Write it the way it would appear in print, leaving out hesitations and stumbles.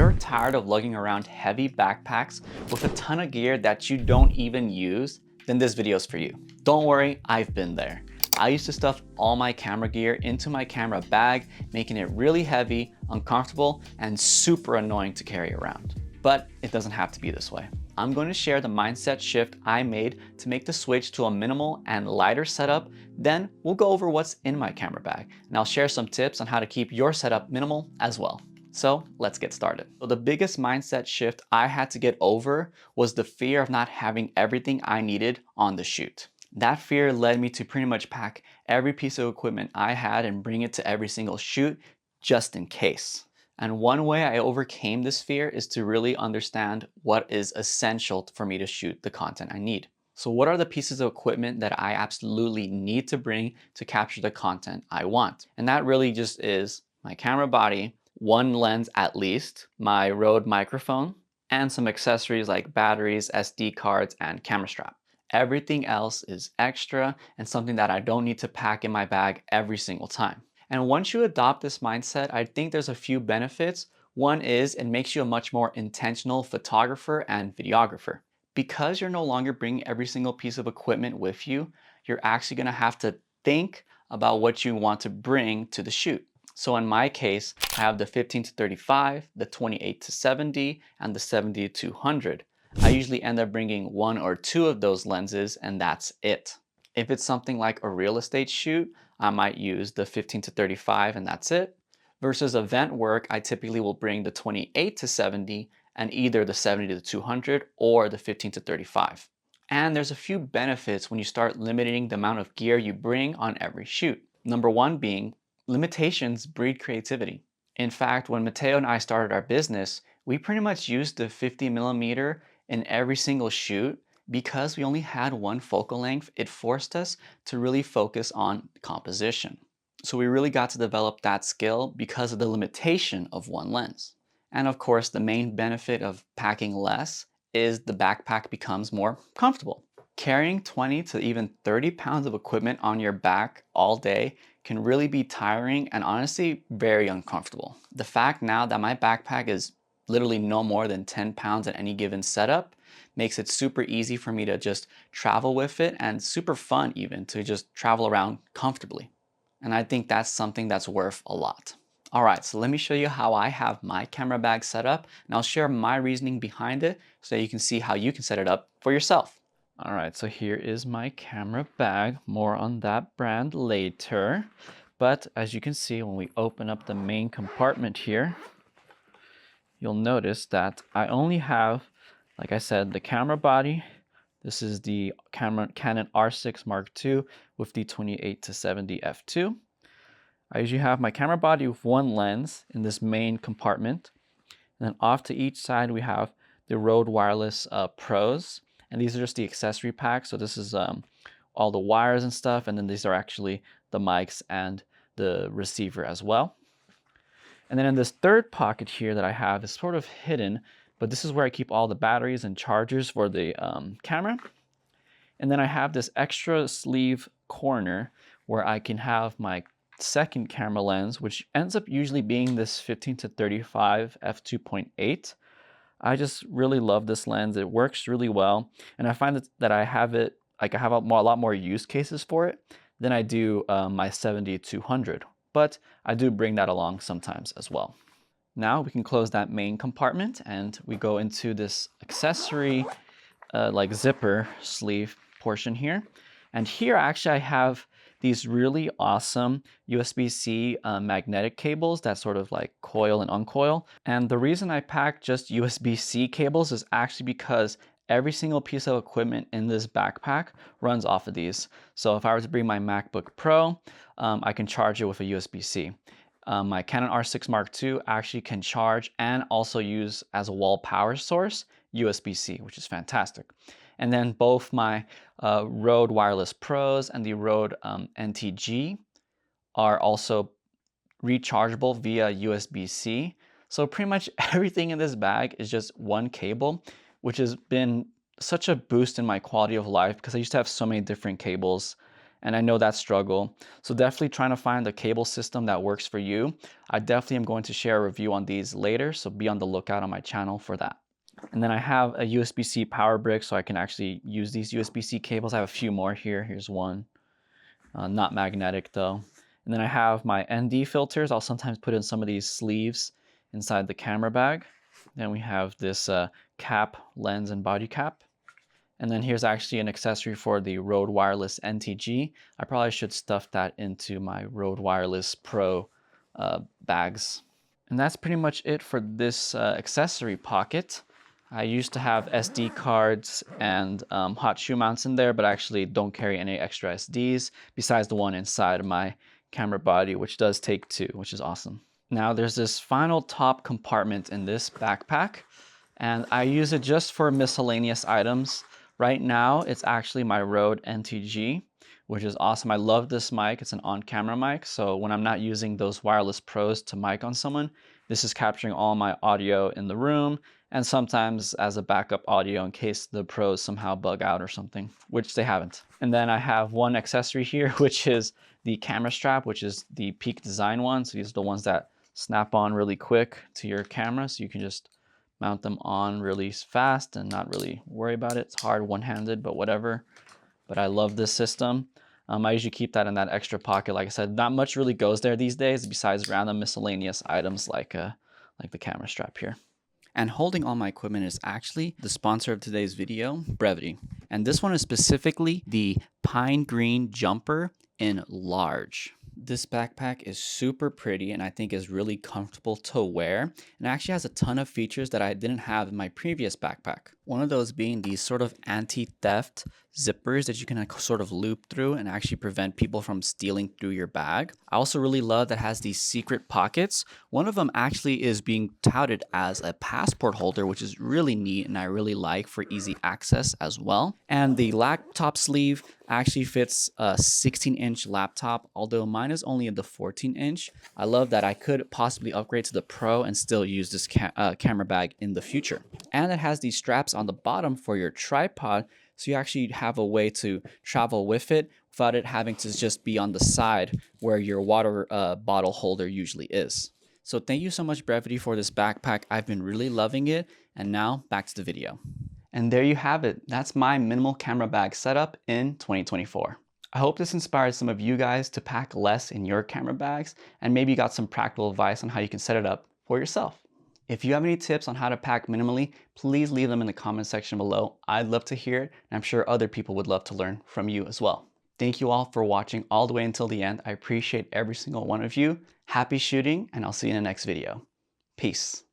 you're tired of lugging around heavy backpacks with a ton of gear that you don't even use, then this video is for you. Don't worry, I've been there. I used to stuff all my camera gear into my camera bag, making it really heavy, uncomfortable, and super annoying to carry around. But it doesn't have to be this way. I'm going to share the mindset shift I made to make the switch to a minimal and lighter setup. Then we'll go over what's in my camera bag, and I'll share some tips on how to keep your setup minimal as well. So let's get started. So the biggest mindset shift I had to get over was the fear of not having everything I needed on the shoot. That fear led me to pretty much pack every piece of equipment I had and bring it to every single shoot just in case. And one way I overcame this fear is to really understand what is essential for me to shoot the content I need. So what are the pieces of equipment that I absolutely need to bring to capture the content I want? And that really just is my camera body, one lens at least, my Rode microphone, and some accessories like batteries, SD cards, and camera strap. Everything else is extra and something that I don't need to pack in my bag every single time. And once you adopt this mindset, I think there's a few benefits. One is it makes you a much more intentional photographer and videographer. Because you're no longer bringing every single piece of equipment with you, you're actually going to have to think about what you want to bring to the shoot. So in my case, I have the 15-35, the 28-70, and the 70-200. I usually end up bringing one or two of those lenses, and that's it. If it's something like a real estate shoot, I might use the 15-35 and that's it. Versus event work, I typically will bring the 28-70 and either the 70-200 or the 15-35. And there's a few benefits when you start limiting the amount of gear you bring on every shoot. Number one being, limitations breed creativity. In fact, when Mateo and I started our business, we pretty much used the 50mm in every single shoot. Because we only had one focal length, it forced us to really focus on composition. So we really got to develop that skill because of the limitation of one lens. And of course, the main benefit of packing less is the backpack becomes more comfortable. Carrying 20 to even 30 pounds of equipment on your back all day can really be tiring and honestly very uncomfortable. The fact now that my backpack is literally no more than 10 pounds at any given setup makes it super easy for me to just travel with it and super fun even to just travel around comfortably. And I think that's something that's worth a lot. All right, so let me show you how I have my camera bag set up, and I'll share my reasoning behind it so you can see how you can set it up for yourself. All right, so here is my camera bag. More on that brand later. But as you can see, when we open up the main compartment here, you'll notice that I only have, like I said, the camera body. This is the Canon R6 Mark II with the 28-70 f2. I usually have my camera body with one lens in this main compartment. And then off to each side, we have the Rode Wireless Pros. And these are just the accessory pack. So this is all the wires and stuff. And then these are actually the mics and the receiver as well. And then in this third pocket here that I have is sort of hidden, but this is where I keep all the batteries and chargers for the camera. And then I have this extra sleeve corner where I can have my second camera lens, which ends up usually being this 15-35 f2.8. I just really love this lens. It works really well. And I find that I have it, like I have a lot more use cases for it than I do my 70-200. But I do bring that along sometimes as well. Now we can close that main compartment and we go into this accessory like zipper sleeve portion here. And here actually I have these really awesome USB-C magnetic cables that sort of like coil and uncoil. And the reason I pack just USB-C cables is actually because every single piece of equipment in this backpack runs off of these. So if I were to bring my MacBook Pro, I can charge it with a USB-C. My Canon R6 Mark II actually can charge and also use as a wall power source USB-C, which is fantastic. And then both my Rode Wireless Pros and the Rode NTG are also rechargeable via USB-C. So pretty much everything in this bag is just one cable, which has been such a boost in my quality of life because I used to have so many different cables and I know that struggle. So definitely trying to find a cable system that works for you. I definitely am going to share a review on these later, so be on the lookout on my channel for that. And then I have a USB-C power brick, so I can actually use these USB-C cables. I have a few more here. Here's one, not magnetic though. And then I have my ND filters. I'll sometimes put in some of these sleeves inside the camera bag. Then we have this cap, lens, and body cap. And then here's actually an accessory for the Rode Wireless NTG. I probably should stuff that into my Rode Wireless Pro bags. And that's pretty much it for this accessory pocket. I used to have SD cards and hot shoe mounts in there, but I actually don't carry any extra SDs besides the one inside of my camera body, which does take 2, which is awesome. Now there's this final top compartment in this backpack, and I use it just for miscellaneous items. Right now, it's actually my Rode NTG, which is awesome. I love this mic. It's an on-camera mic, so when I'm not using those wireless pros to mic on someone, this is capturing all my audio in the room, and sometimes as a backup audio in case the pros somehow bug out or something, which they haven't. And then I have one accessory here, which is the camera strap, which is the Peak Design one. So these are the ones that snap on really quick to your camera, so you can just mount them on really fast and not really worry about it. It's hard one-handed, but whatever. But I love this system. I usually keep that in that extra pocket. Like I said, not much really goes there these days besides random miscellaneous items like the camera strap here. And holding all my equipment is actually the sponsor of today's video, Brevite. And this one is specifically the Pine Green Jumper in large. This backpack is super pretty and I think is really comfortable to wear, and actually has a ton of features that I didn't have in my previous backpack. One of those being these sort of anti-theft zippers that you can sort of loop through and actually prevent people from stealing through your bag. I also really love that it has these secret pockets. One of them actually is being touted as a passport holder, which is really neat and I really like for easy access as well. And the laptop sleeve actually fits a 16-inch laptop, although mine is only the 14-inch. I love that I could possibly upgrade to the Pro and still use this camera bag in the future. And it has these straps on the bottom for your tripod, so you actually have a way to travel with it without it having to just be on the side where your water bottle holder usually is. So thank you so much, Brevite, for this backpack. I've been really loving it. And now back to the video. And there you have it. That's my minimal camera bag setup in 2024. I hope this inspired some of you guys to pack less in your camera bags, and maybe you got some practical advice on how you can set it up for yourself. If you have any tips on how to pack minimally, please leave them in the comment section below. I'd love to hear it, and I'm sure other people would love to learn from you as well. Thank you all for watching all the way until the end. I appreciate every single one of you. Happy shooting, and I'll see you in the next video. Peace.